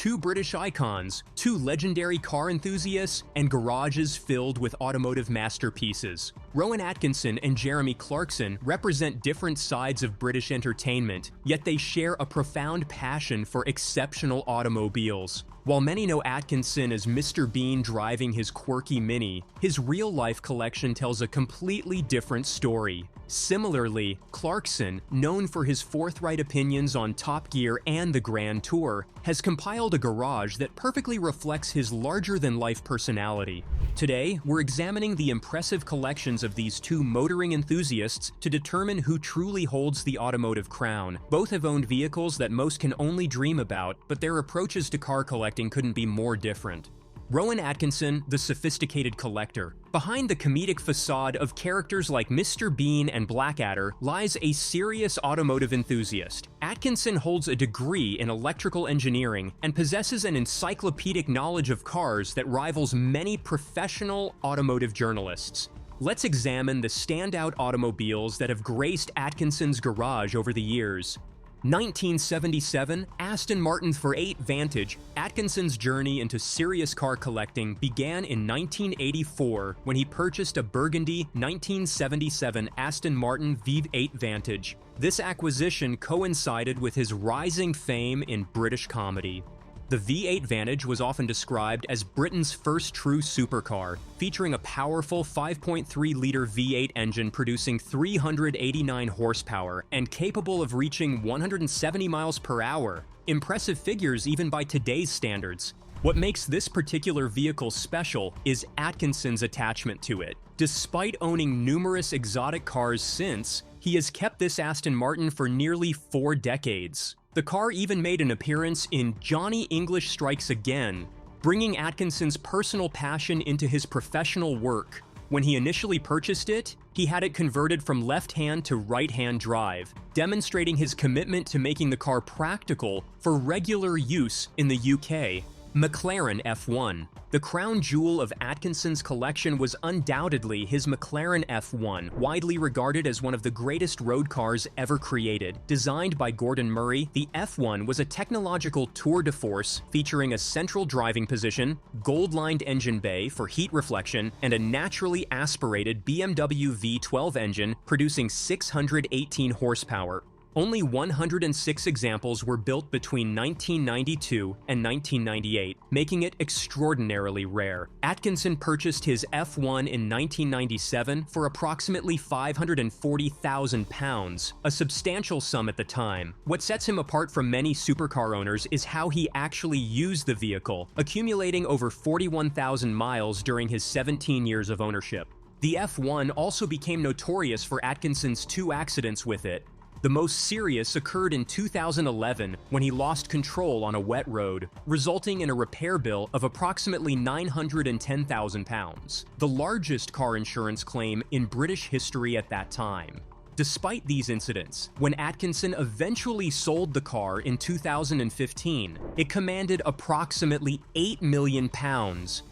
two British icons, two legendary car enthusiasts, and garages filled with automotive masterpieces. Rowan Atkinson and Jeremy Clarkson represent different sides of British entertainment, yet they share a profound passion for exceptional automobiles. While many know Atkinson as Mr. Bean driving his quirky Mini, his real-life collection tells a completely different story. Similarly, Clarkson, known for his forthright opinions on Top Gear and the Grand Tour, has compiled a garage that perfectly reflects his larger-than-life personality. Today, we're examining the impressive collections of these two motoring enthusiasts to determine who truly holds the automotive crown. Both have owned vehicles that most can only dream about, but their approaches to car collecting couldn't be more different. Rowan Atkinson, the sophisticated collector. Behind the comedic facade of characters like Mr. Bean and Blackadder lies a serious automotive enthusiast. Atkinson holds a degree in electrical engineering and possesses an encyclopedic knowledge of cars that rivals many professional automotive journalists. Let's examine the standout automobiles that have graced Atkinson's garage over the years. 1977, Aston Martin '48 Vantage. Atkinson's journey into serious car collecting began in 1984 when he purchased a burgundy 1977 Aston Martin V8 Vantage. This acquisition coincided with his rising fame in British comedy. The V8 Vantage was often described as Britain's first true supercar, featuring a powerful 5.3-liter V8 engine producing 389 horsepower and capable of reaching 170 miles per hour. Impressive figures even by today's standards. What makes this particular vehicle special is Atkinson's attachment to it. Despite owning numerous exotic cars since, he has kept this Aston Martin for nearly 4 decades. The car even made an appearance in Johnny English Strikes Again, bringing Atkinson's personal passion into his professional work. When he initially purchased it, he had it converted from left-hand to right-hand drive, demonstrating his commitment to making the car practical for regular use in the UK. McLaren F1. The crown jewel of Atkinson's collection was undoubtedly his McLaren F1, widely regarded as one of the greatest road cars ever created. Designed by Gordon Murray, the F1 was a technological tour de force featuring a central driving position, gold-lined engine bay for heat reflection, and a naturally aspirated BMW V12 engine producing 618 horsepower. Only 106 examples were built between 1992 and 1998, making it extraordinarily rare. Atkinson purchased his F1 in 1997 for approximately £540,000, a substantial sum at the time. What sets him apart from many supercar owners is how he actually used the vehicle, accumulating over 41,000 miles during his 17 years of ownership. The F1 also became notorious for Atkinson's 2 accidents with it. The most serious occurred in 2011 when he lost control on a wet road, resulting in a repair bill of approximately £910,000, the largest car insurance claim in British history at that time. Despite these incidents, when Atkinson eventually sold the car in 2015, it commanded approximately £8 million,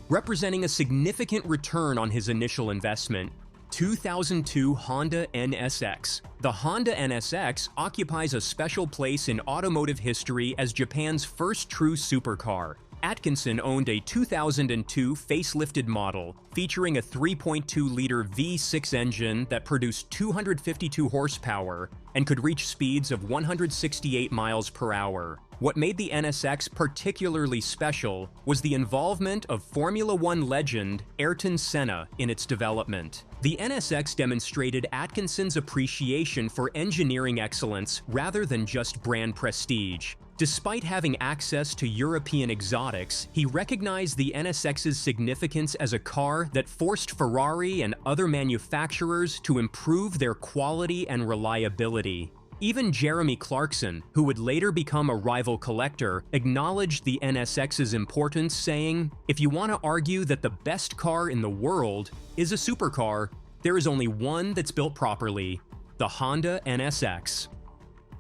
representing a significant return on his initial investment. 2002 Honda NSX. The Honda NSX occupies a special place in automotive history as Japan's first true supercar. Atkinson owned a 2002 facelifted model, featuring a 3.2-liter V6 engine that produced 252 horsepower and could reach speeds of 168 miles per hour. What made the NSX particularly special was the involvement of Formula One legend Ayrton Senna in its development. The NSX demonstrated Atkinson's appreciation for engineering excellence rather than just brand prestige. Despite having access to European exotics, he recognized the NSX's significance as a car that forced Ferrari and other manufacturers to improve their quality and reliability. Even Jeremy Clarkson, who would later become a rival collector, acknowledged the NSX's importance, saying, "If you want to argue that the best car in the world is a supercar, there is only one that's built properly, the Honda NSX."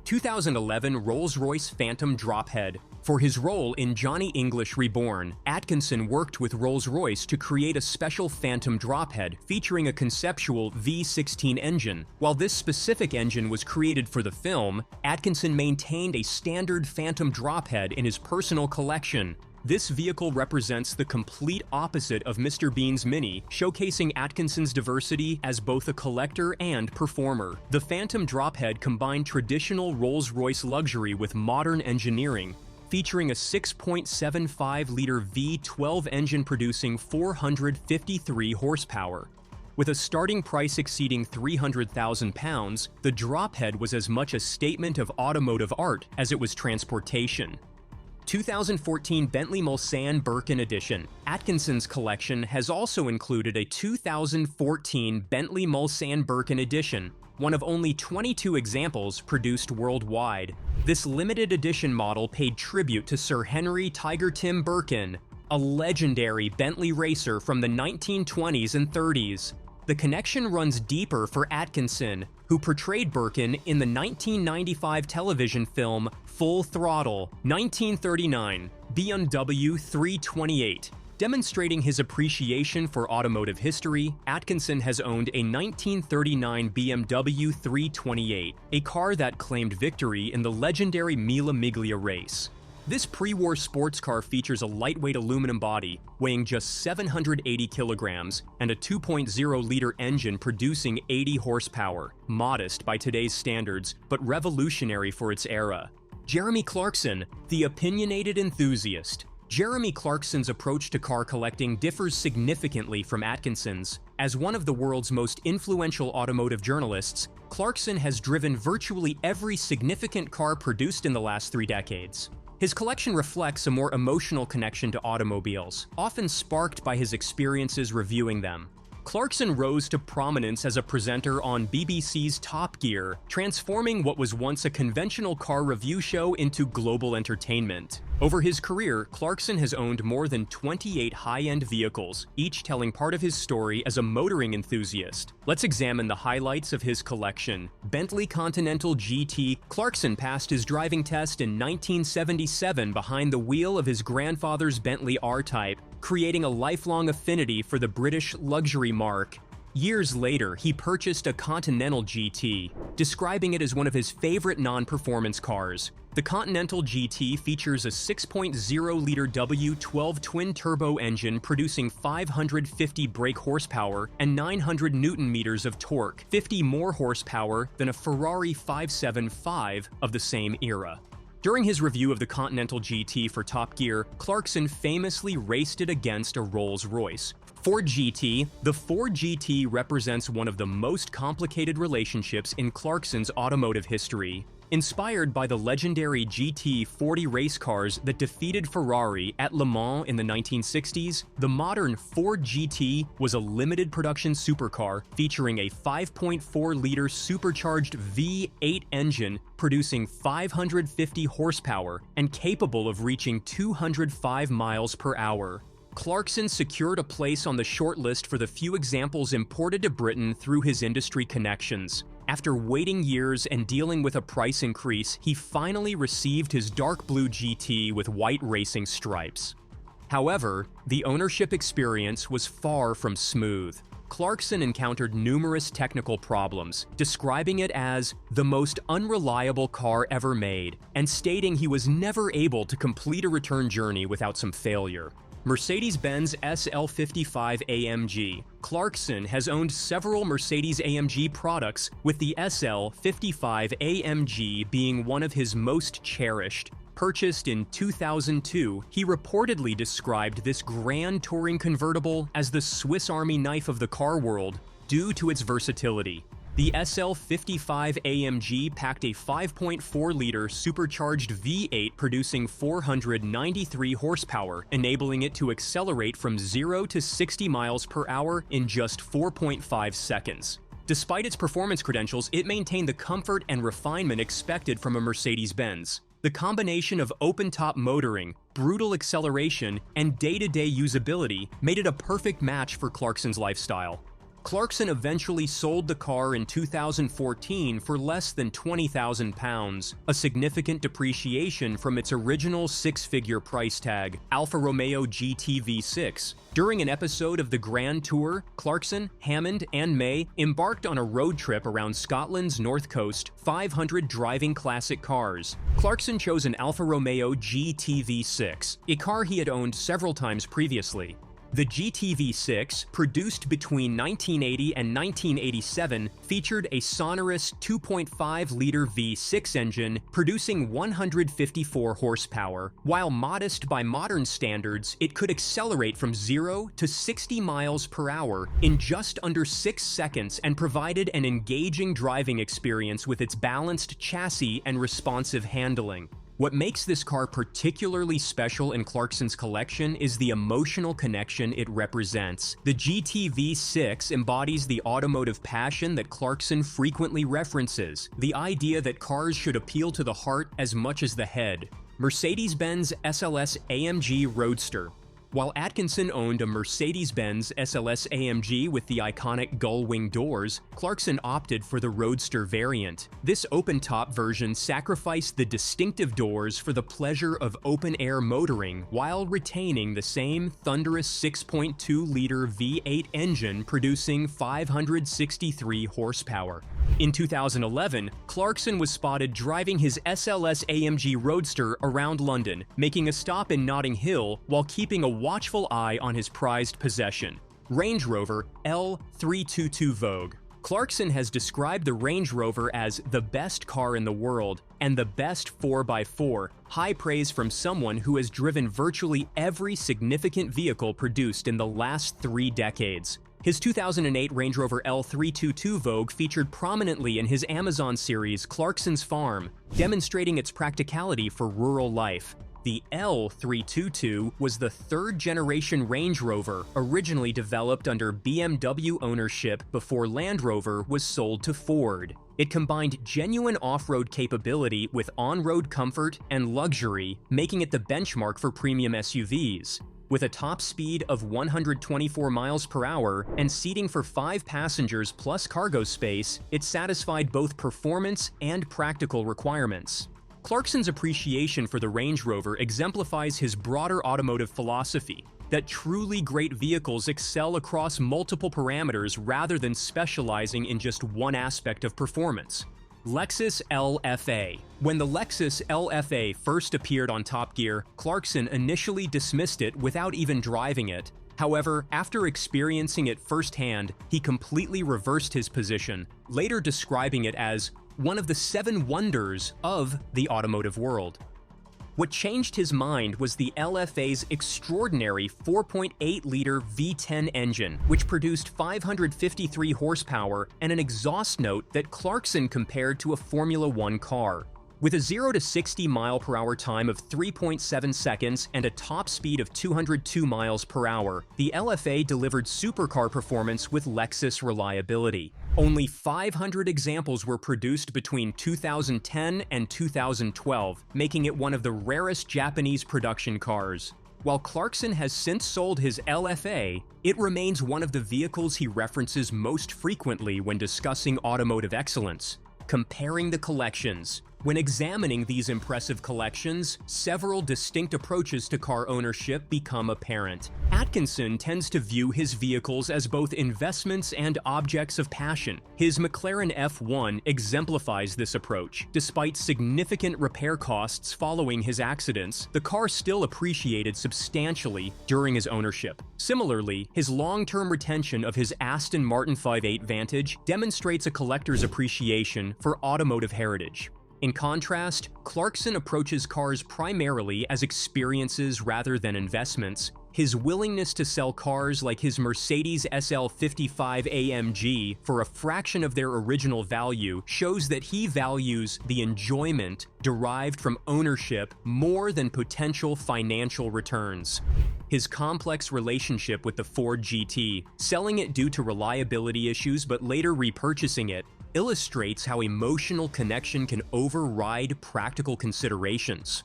2011 Rolls-Royce Phantom Drophead. For his role in Johnny English Reborn, Atkinson worked with Rolls-Royce to create a special Phantom drophead featuring a conceptual V16 engine. While this specific engine was created for the film, Atkinson maintained a standard Phantom drophead in his personal collection. This vehicle represents the complete opposite of Mr. Bean's Mini, showcasing Atkinson's diversity as both a collector and performer. The Phantom drophead combined traditional Rolls-Royce luxury with modern engineering, featuring a 6.75-liter V12 engine producing 453 horsepower. With a starting price exceeding £300,000, the drophead was as much a statement of automotive art as it was transportation. 2014 Bentley Mulsanne Birkin Edition. Atkinson's collection has also included a 2014 Bentley Mulsanne Birkin Edition, one of only 22 examples produced worldwide. This limited edition model paid tribute to Sir Henry Tiger Tim Birkin, a legendary Bentley racer from the 1920s and 30s. The connection runs deeper for Atkinson, who portrayed Birkin in the 1995 television film Full Throttle. 1939, BMW 328. Demonstrating his appreciation for automotive history, Atkinson has owned a 1939 BMW 328, a car that claimed victory in the legendary Mille Miglia race. This pre-war sports car features a lightweight aluminum body, weighing just 780 kilograms, and a 2.0-liter engine producing 80 horsepower, modest by today's standards, but revolutionary for its era. Jeremy Clarkson, the opinionated enthusiast. Jeremy Clarkson's approach to car collecting differs significantly from Atkinson's. As one of the world's most influential automotive journalists, Clarkson has driven virtually every significant car produced in the last 3 decades. His collection reflects a more emotional connection to automobiles, often sparked by his experiences reviewing them. Clarkson rose to prominence as a presenter on BBC's Top Gear, transforming what was once a conventional car review show into global entertainment. Over his career, Clarkson has owned more than 28 high-end vehicles, each telling part of his story as a motoring enthusiast. Let's examine the highlights of his collection. Bentley Continental GT. Clarkson passed his driving test in 1977 behind the wheel of his grandfather's Bentley R-Type, creating a lifelong affinity for the British luxury marque. Years later, he purchased a Continental GT, describing it as one of his favorite non-performance cars. The Continental GT features a 6.0-liter W12 twin-turbo engine producing 550 brake horsepower and 900 newton-meters of torque, 50 more horsepower than a Ferrari 575 of the same era. During his review of the Continental GT for Top Gear, Clarkson famously raced it against a Rolls-Royce. Ford GT. The Ford GT represents one of the most complicated relationships in Clarkson's automotive history. Inspired by the legendary GT40 race cars that defeated Ferrari at Le Mans in the 1960s, the modern Ford GT was a limited production supercar featuring a 5.4-liter supercharged V8 engine producing 550 horsepower and capable of reaching 205 miles per hour. Clarkson secured a place on the shortlist for the few examples imported to Britain through his industry connections. After waiting years and dealing with a price increase, he finally received his dark blue GT with white racing stripes. However, the ownership experience was far from smooth. Clarkson encountered numerous technical problems, describing it as the most unreliable car ever made, and stating he was never able to complete a return journey without some failure. Mercedes-Benz SL55 AMG. Clarkson has owned several Mercedes-AMG products, with the SL55 AMG being one of his most cherished. Purchased in 2002, he reportedly described this grand touring convertible as the Swiss Army knife of the car world due to its versatility. The SL55 AMG packed a 5.4-liter supercharged V8 producing 493 horsepower, enabling it to accelerate from 0 to 60 miles per hour in just 4.5 seconds. Despite its performance credentials, it maintained the comfort and refinement expected from a Mercedes-Benz. The combination of open-top motoring, brutal acceleration, and day-to-day usability made it a perfect match for Clarkson's lifestyle. Clarkson eventually sold the car in 2014 for less than £20,000, a significant depreciation from its original six-figure price tag, Alfa Romeo GT V6. During an episode of the Grand Tour, Clarkson, Hammond, and May embarked on a road trip around Scotland's north coast, 500 driving classic cars. Clarkson chose an Alfa Romeo GT V6, a car he had owned several times previously. The GT V6, produced between 1980 and 1987, featured a sonorous 2.5-liter V6 engine producing 154 horsepower. While modest by modern standards, it could accelerate from 0 to 60 miles per hour in just under 6 seconds and provided an engaging driving experience with its balanced chassis and responsive handling. What makes this car particularly special in Clarkson's collection is the emotional connection it represents. The GT V6 embodies the automotive passion that Clarkson frequently references, the idea that cars should appeal to the heart as much as the head. Mercedes-Benz SLS AMG Roadster. While Atkinson owned a Mercedes-Benz SLS AMG with the iconic gull-wing doors, Clarkson opted for the Roadster variant. This open-top version sacrificed the distinctive doors for the pleasure of open-air motoring while retaining the same thunderous 6.2-liter V8 engine producing 563 horsepower. In 2011, Clarkson was spotted driving his SLS AMG Roadster around London, making a stop in Notting Hill while keeping a watchful eye on his prized possession, Range Rover L322 Vogue. Clarkson has described the Range Rover as the best car in the world and the best 4x4, high praise from someone who has driven virtually every significant vehicle produced in the last 3 decades. His 2008 Range Rover L322 Vogue featured prominently in his Amazon series Clarkson's Farm, demonstrating its practicality for rural life. The L322 was the third-generation Range Rover, originally developed under BMW ownership before Land Rover was sold to Ford. It combined genuine off-road capability with on-road comfort and luxury, making it the benchmark for premium SUVs. With a top speed of 124 miles per hour and seating for 5 passengers plus cargo space, it satisfied both performance and practical requirements. Clarkson's appreciation for the Range Rover exemplifies his broader automotive philosophy, that truly great vehicles excel across multiple parameters rather than specializing in just one aspect of performance. Lexus LFA. When the Lexus LFA first appeared on Top Gear, Clarkson initially dismissed it without even driving it. However, after experiencing it firsthand, he completely reversed his position, later describing it as one of the 7 wonders of the automotive world. What changed his mind was the LFA's extraordinary 4.8-liter V10 engine, which produced 553 horsepower and an exhaust note that Clarkson compared to a Formula One car. With a 0 to 60 mile per hour time of 3.7 seconds and a top speed of 202 miles per hour, the LFA delivered supercar performance with Lexus reliability. Only 500 examples were produced between 2010 and 2012, making it one of the rarest Japanese production cars. While Clarkson has since sold his LFA, it remains one of the vehicles he references most frequently when discussing automotive excellence. Comparing the collections. When examining these impressive collections, several distinct approaches to car ownership become apparent. Atkinson tends to view his vehicles as both investments and objects of passion. His McLaren F1 exemplifies this approach. Despite significant repair costs following his accidents, the car still appreciated substantially during his ownership. Similarly, his long-term retention of his Aston Martin 5.8 Vantage demonstrates a collector's appreciation for automotive heritage. In contrast, Clarkson approaches cars primarily as experiences rather than investments. His willingness to sell cars like his Mercedes SL55 AMG for a fraction of their original value shows that he values the enjoyment derived from ownership more than potential financial returns. His complex relationship with the Ford GT, selling it due to reliability issues but later repurchasing it, illustrates how emotional connection can override practical considerations.